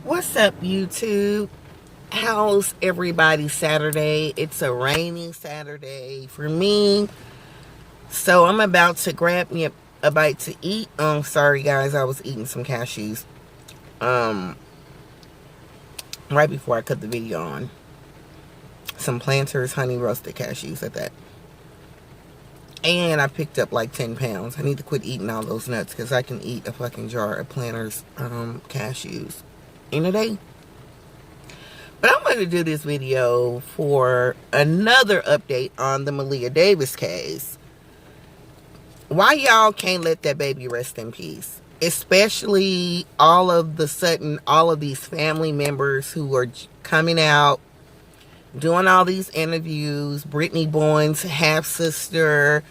What's up, YouTube? How's everybody Saturday? It's a rainy Saturday for me. So I'm about to grab me a bite to eat. Sorry guys, I was eating some cashews. Right before I cut the video on. Some Planters honey roasted cashews at that. And I picked up like 10 pounds. I need to quit eating all those nuts because I can eat a fucking jar of Planters cashews in a day. But I'm going to do this video for another update on the Meleah Davis case. Why y'all can't let that baby rest in peace? Especially all of these family members who are coming out, doing all these interviews. Brittney Bowens' half-sister,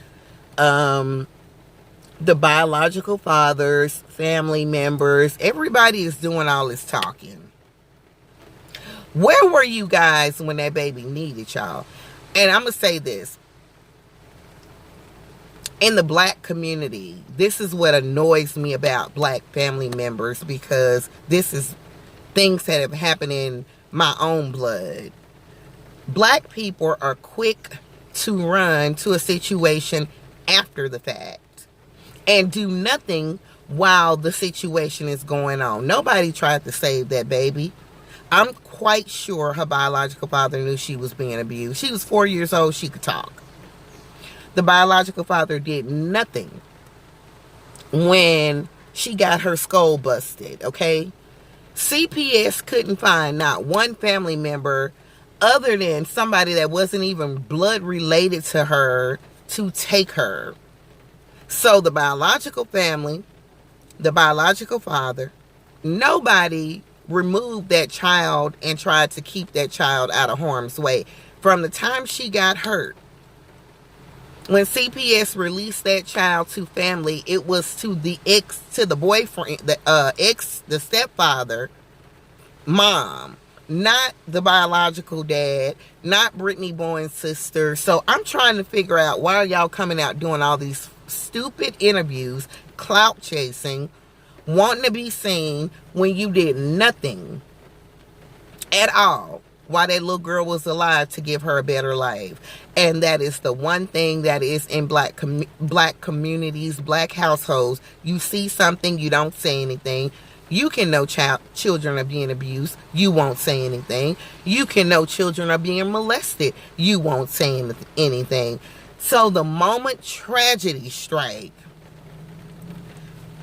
the biological fathers, family members. Everybody is doing all this talking. Where were you guys when that baby needed y'all? And I'm going to say this. In the black community, this is what annoys me about black family members, because this is things that have happened in my own blood. Black people are quick to run to a situation after the fact and do nothing while the situation is going on. Nobody tried to save that baby. I'm quite sure her biological father knew she was being abused. She was 4 years old. She could talk. The biological father did nothing when she got her skull busted, okay? CPS couldn't find not one family member other than somebody that wasn't even blood related to her to take her. So the biological family, the biological father, nobody removed that child and tried to keep that child out of harm's way. From the time she got hurt, when CPS released that child to family, it was to the boyfriend, the stepfather, mom, not the biological dad, not Brittney Bowens' sister. So I'm trying to figure out, why are y'all coming out doing all these stupid interviews, clout chasing, wanting to be seen when you did nothing at all while that little girl was alive to give her a better life? And that is the one thing that is in black communities, black households. You see something, you don't say anything. You can know children are being abused, you won't say anything. You can know children are being molested, you won't say anything. So the moment tragedy strikes,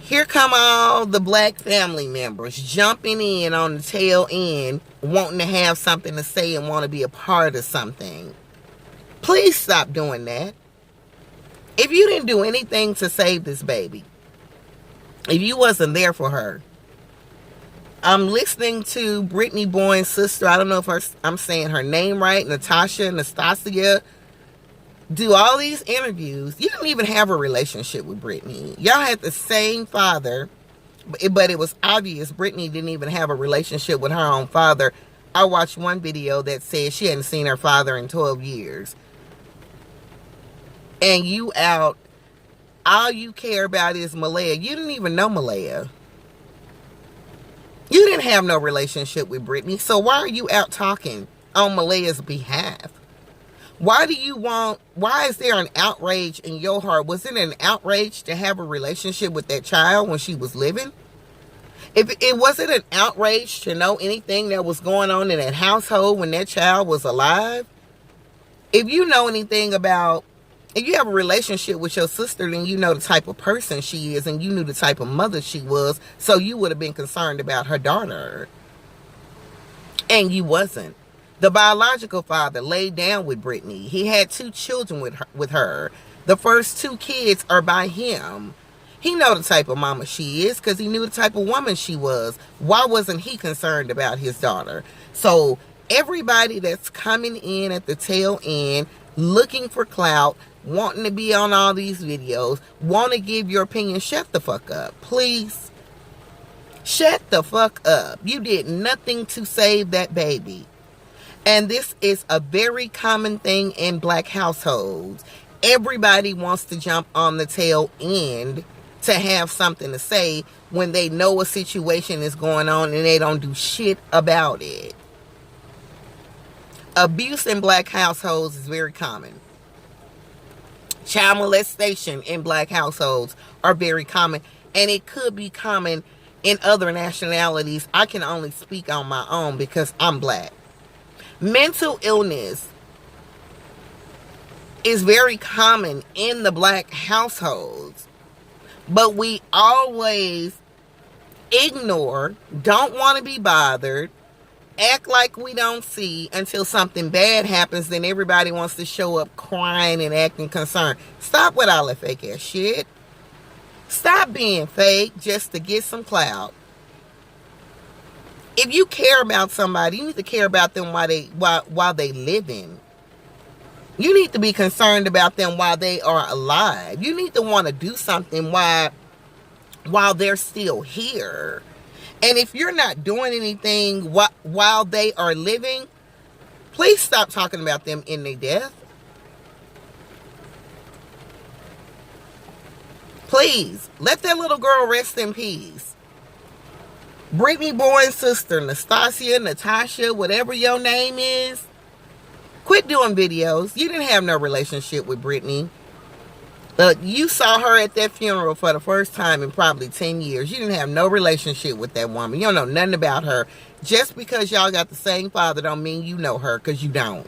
here come all the black family members jumping in on the tail end, wanting to have something to say and want to be a part of something. Please stop doing that. If you didn't do anything to save this baby, if you wasn't there for her, I'm listening to Brittney Bowens' sister, I don't know if I'm saying her name right, Nastasia, do all these interviews. You didn't even have a relationship with Brittney. Y'all had the same father, but it was obvious Brittney didn't even have a relationship with her own father. I watched one video that said she hadn't seen her father in 12 years. And you out, all you care about is Meleah. You didn't even know Meleah. You didn't have no relationship with Brittney, so why are you out talking on Meleah's behalf? Why is there an outrage in your heart? Was it an outrage to have a relationship with that child when she was living? If it wasn't an outrage to know anything that was going on in that household when that child was alive, if you know anything about, if you have a relationship with your sister, then you know the type of person she is and you knew the type of mother she was, so you would have been concerned about her daughter. And you wasn't. The biological father laid down with Brittney. He had 2 children with her. The first 2 kids are by him. He know the type of mama she is because he knew the type of woman she was. Why wasn't he concerned about his daughter? So everybody that's coming in at the tail end, looking for clout, wanting to be on all these videos, want to give your opinion, shut the fuck up, please. Shut the fuck up. You did nothing to save that baby. And this is a very common thing in black households. Everybody wants to jump on the tail end to have something to say when they know a situation is going on and they don't do shit about it. Abuse in black households is very common. Child molestation in black households are very common, and it could be common in other nationalities. I can only speak on my own because I'm black. Mental illness is very common in the black households, but we always ignore, don't want to be bothered, act like we don't see until something bad happens. Then everybody wants to show up crying and acting concerned. Stop with all that fake ass shit. Stop being fake just to get some clout. If you care about somebody, you need to care about them while they living. You need to be concerned about them while they are alive. You need to want to do something while they're still here. And if you're not doing anything while they are living, please stop talking about them in their death. Please, let that little girl rest in peace. Brittney Bowens' sister, Nastasia, Natasha, whatever your name is, quit doing videos. You didn't have no relationship with Brittney. You saw her at that funeral for the first time in probably 10 years. You didn't have no relationship with that woman. You don't know nothing about her. Just because y'all got the same father don't mean you know her, because you don't.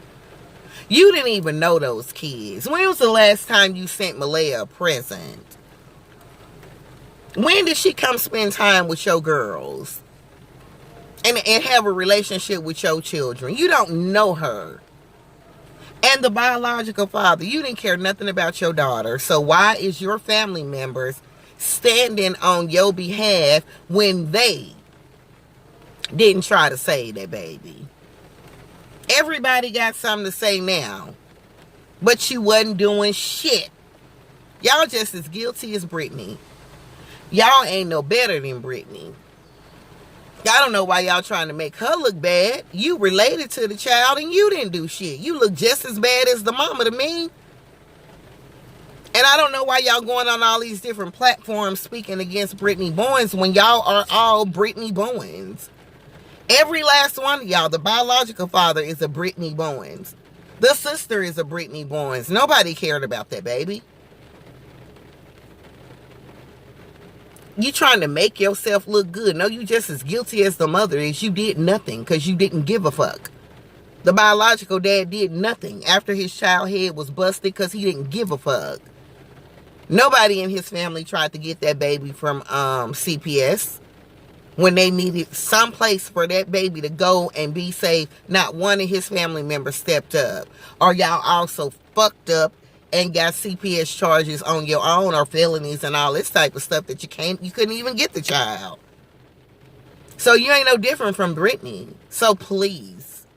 You didn't even know those kids. When was the last time you sent Meleah a present? When did she come spend time with your girls? And have a relationship with your children? You don't know her. And the biological father, you didn't care nothing about your daughter. So why is your family members standing on your behalf when they didn't try to save that baby? Everybody got something to say now, but you wasn't doing shit. Y'all just as guilty as Brittney. Y'all ain't no better than Brittney. I don't know why y'all trying to make her look bad. You related to the child and you didn't do shit. You look just as bad as the mama to me. And I don't know why y'all going on all these different platforms speaking against Brittney Bowens when y'all are all Brittney Bowens. Every last one of y'all. The biological father is a Brittney Bowens. The sister is a Brittney Bowens. Nobody cared about that baby. You trying to make yourself look good. No, you just as guilty as the mother is. You did nothing because you didn't give a fuck. The biological dad did nothing after his child head was busted because he didn't give a fuck. Nobody in his family tried to get that baby from CPS when they needed some place for that baby to go and be safe. Not one of his family members stepped up. Or y'all also fucked up and got CPS charges on your own, or felonies and all this type of stuff that you couldn't even get the child. So you ain't no different from Brittney. So please,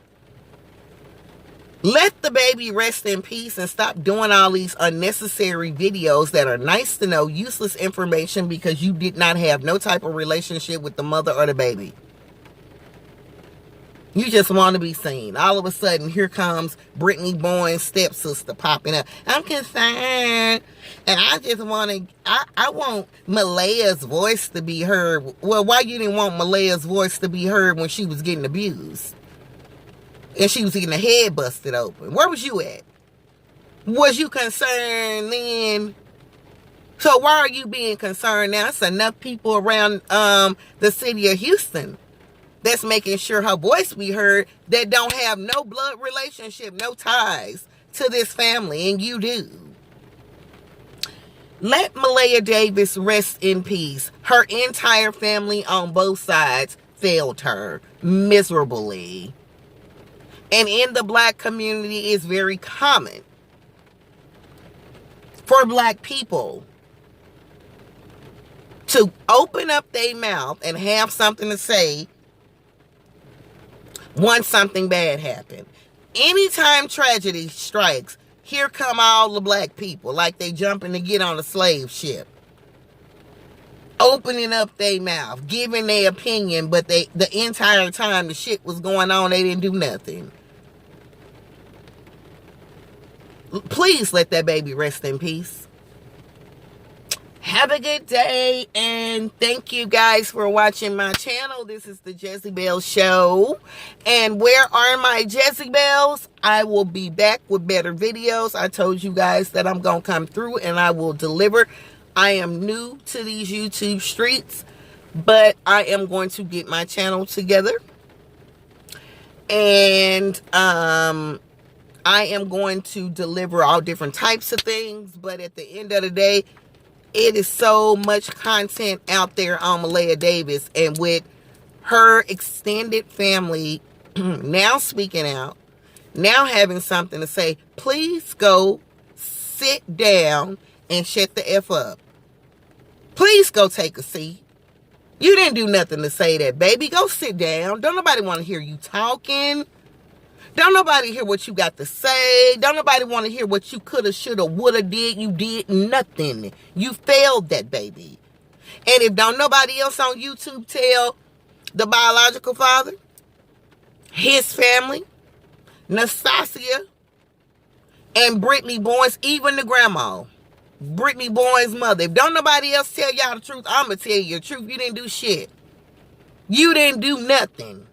let the baby rest in peace and stop doing all these unnecessary videos that are nice to know, useless information because you did not have no type of relationship with the mother or the baby. You just want to be seen. All of a sudden, here comes Brittney Bowens' stepsister popping up. I'm concerned, and I just want to, I want Meleah's voice to be heard. Well, why you didn't want Meleah's voice to be heard when she was getting abused? And she was getting her head busted open. Where was you at? Was you concerned then? So why are you being concerned now? It's enough people around the city of Houston that's making sure her voice be heard that don't have no blood relationship, no ties to this family, and you do. Let Meleah Davis rest in peace. Her entire family on both sides failed her miserably. And in the black community, it's very common for black people to open up their mouth and have something to say once something bad happened. Anytime tragedy strikes, here come all the black people like they jumping to get on a slave ship. Opening up their mouth, giving their opinion, but the entire time the shit was going on, they didn't do nothing. Please let that baby rest in peace. Have a good day, and thank you guys for watching my channel. This is the Jezebel Show. And where are my Jezebels? I will be back with better videos. I told you guys that I'm going to come through and I will deliver. I am new to these YouTube streets, but I am going to get my channel together. And I am going to deliver all different types of things. But at the end of the day, it is so much content out there on Meleah Davis, and with her extended family now speaking out, now having something to say. Please go sit down and shut the F up. Please go take a seat. You didn't do nothing to say that, baby. Go sit down. Don't nobody want to hear you talking. Don't nobody hear what you got to say. Don't nobody want to hear what you coulda, shoulda, woulda did. You did nothing. You failed that baby. And if don't nobody else on YouTube tell the biological father, his family, Nastasia, and Brittney Bowens, even the grandma, Brittney Bowens' mother. If don't nobody else tell y'all the truth, I'm going to tell you the truth. You didn't do shit. You didn't do nothing.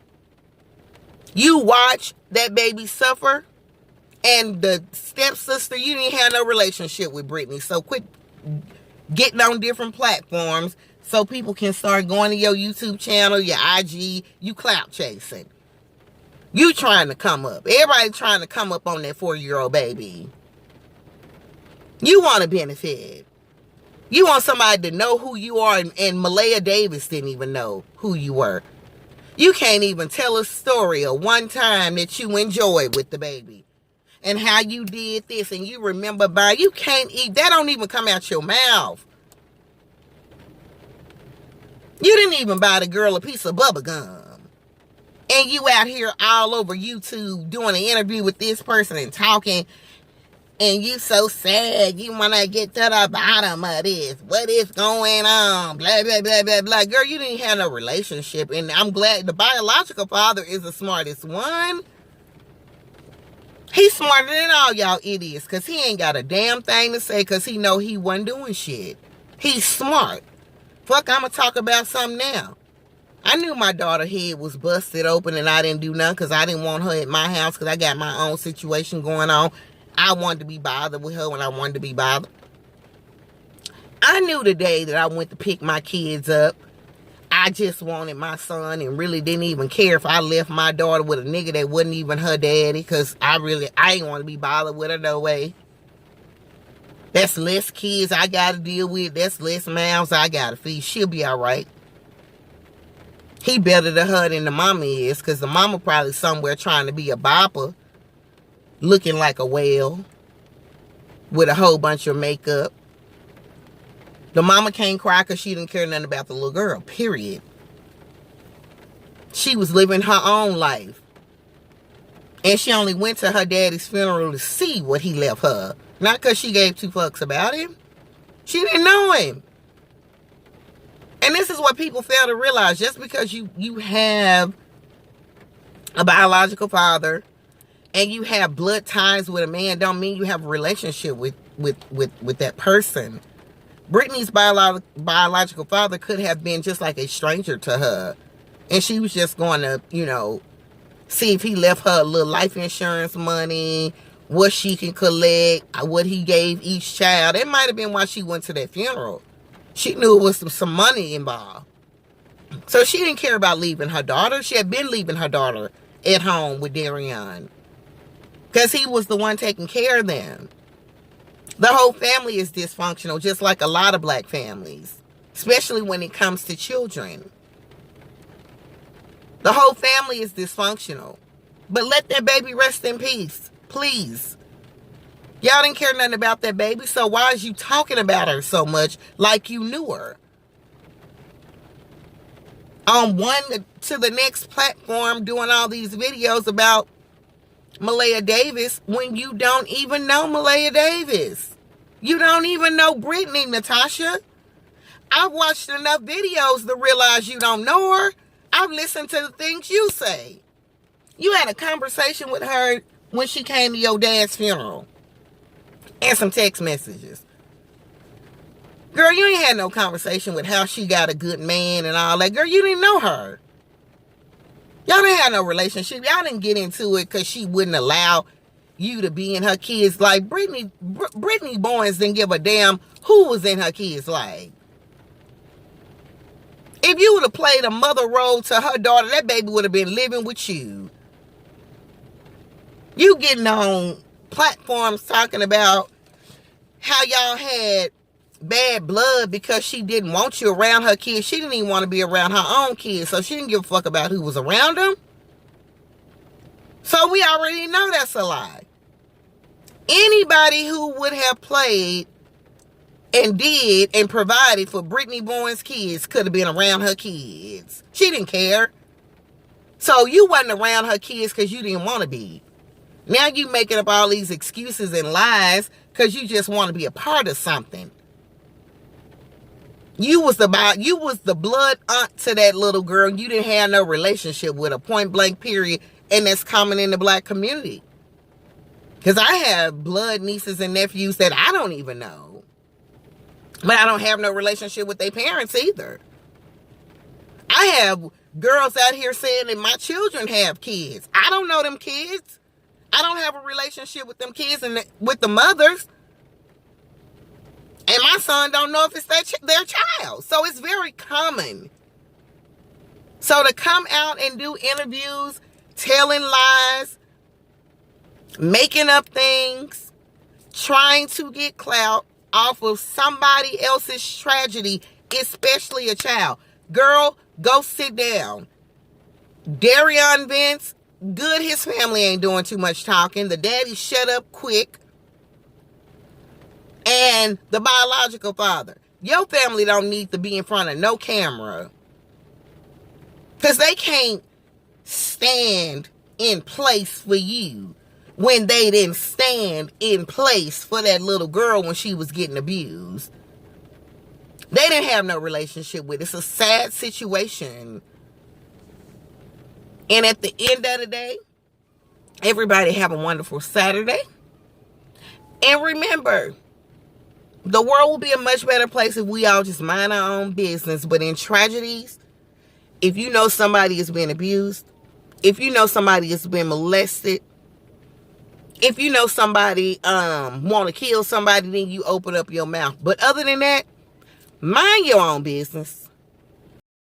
You watch that baby suffer, and the stepsister, you didn't have no relationship with Brittney. So quit getting on different platforms so people can start going to your YouTube channel, your IG. You clout chasing. You trying to come up. Everybody trying to come up on that 4-year-old baby. You want to benefit. You want somebody to know who you are, and Meleah Davis didn't even know who you were. You can't even tell a story of one time that you enjoyed with the baby and how you did this, and you remember by, you can't eat. That don't even come out your mouth. You didn't even buy the girl a piece of bubble gum. And you out here all over YouTube doing an interview with this person and talking, and you so sad. You want to get to the bottom of this. What is going on? Blah, blah, blah, blah, blah. Girl, you didn't have no relationship. And I'm glad the biological father is the smartest one. He's smarter than all y'all idiots, because he ain't got a damn thing to say, because he know he wasn't doing shit. He's smart. Fuck, I'm going to talk about something now. I knew my daughter's head was busted open and I didn't do nothing because I didn't want her at my house because I got my own situation going on. I wanted to be bothered with her when I wanted to be bothered. I knew the day that I went to pick my kids up, I just wanted my son and really didn't even care if I left my daughter with a nigga that wasn't even her daddy, because I ain't want to be bothered with her no way. That's less kids I got to deal with. That's less mouths I got to feed. She'll be all right. He better to her than the mama is, because the mama probably somewhere trying to be a bopper, looking like a whale with a whole bunch of makeup. The mama can't cry because she didn't care nothing about the little girl, period. She was living her own life. And she only went to her daddy's funeral to see what he left her. Not because she gave 2 fucks about him. She didn't know him. And this is what people fail to realize. Just because you have a biological father and you have blood ties with a man don't mean you have a relationship with that person. Brittney's biological father could have been just like a stranger to her. And she was just going to, see if he left her a little life insurance money, what she can collect, what he gave each child. It might have been why she went to that funeral. She knew it was some money involved. So she didn't care about leaving her daughter. She had been leaving her daughter at home with Darian, because he was the one taking care of them. The whole family is dysfunctional, just like a lot of black families, especially when it comes to children. The whole family is dysfunctional. But let that baby rest in peace, please. Y'all didn't care nothing about that baby, so why is you talking about her so much like you knew her? On one to the next platform doing all these videos about Meleah Davis when you don't even know Meleah Davis. You don't even know Brittney, Natasha. I've watched enough videos to realize you don't know her. I've listened to the things you say. You had a conversation with her when she came to your dad's funeral. And some text messages. Girl, you ain't had no conversation with how she got a good man and all that. Girl, you didn't know her. Y'all didn't have no relationship. Y'all didn't get into it because she wouldn't allow you to be in her kids' life. Brittney Bowens didn't give a damn who was in her kids' life. If you would have played a mother role to her daughter, that baby would have been living with you. You getting on platforms talking about how y'all had bad blood because she didn't want you around her kids. She didn't even want to be around her own kids, so she didn't give a fuck about who was around them. So we already know that's a lie. Anybody who would have played and did and provided for Brittney Bowens' kids could have been around her kids. She didn't care. So you wasn't around her kids because you didn't want to be. Now you making up all these excuses and lies because you just want to be a part of something. You was the blood aunt to that little girl. You didn't have no relationship with her, point blank period. And that's common in the black community. Because I have blood nieces and nephews that I don't even know. But I don't have no relationship with their parents either. I have girls out here saying that my children have kids. I don't know them kids. I don't have a relationship with them kids and with the mothers. And my son don't know if it's their child. So it's very common. So to come out and do interviews, telling lies, making up things, trying to get clout off of somebody else's tragedy, especially a child. Girl, go sit down. Darion Vence, good his family ain't doing too much talking. The daddy shut up quick. And the biological father. Your family don't need to be in front of no camera. Because they can't stand in place for you when they didn't stand in place for that little girl when she was getting abused. They didn't have no relationship with it. It's a sad situation. And at the end of the day, everybody have a wonderful Saturday. And remember, the world will be a much better place if we all just mind our own business. But in tragedies, if you know somebody is being abused, if you know somebody has been molested, if you know somebody want to kill somebody, then you open up your mouth. But other than that, mind your own business.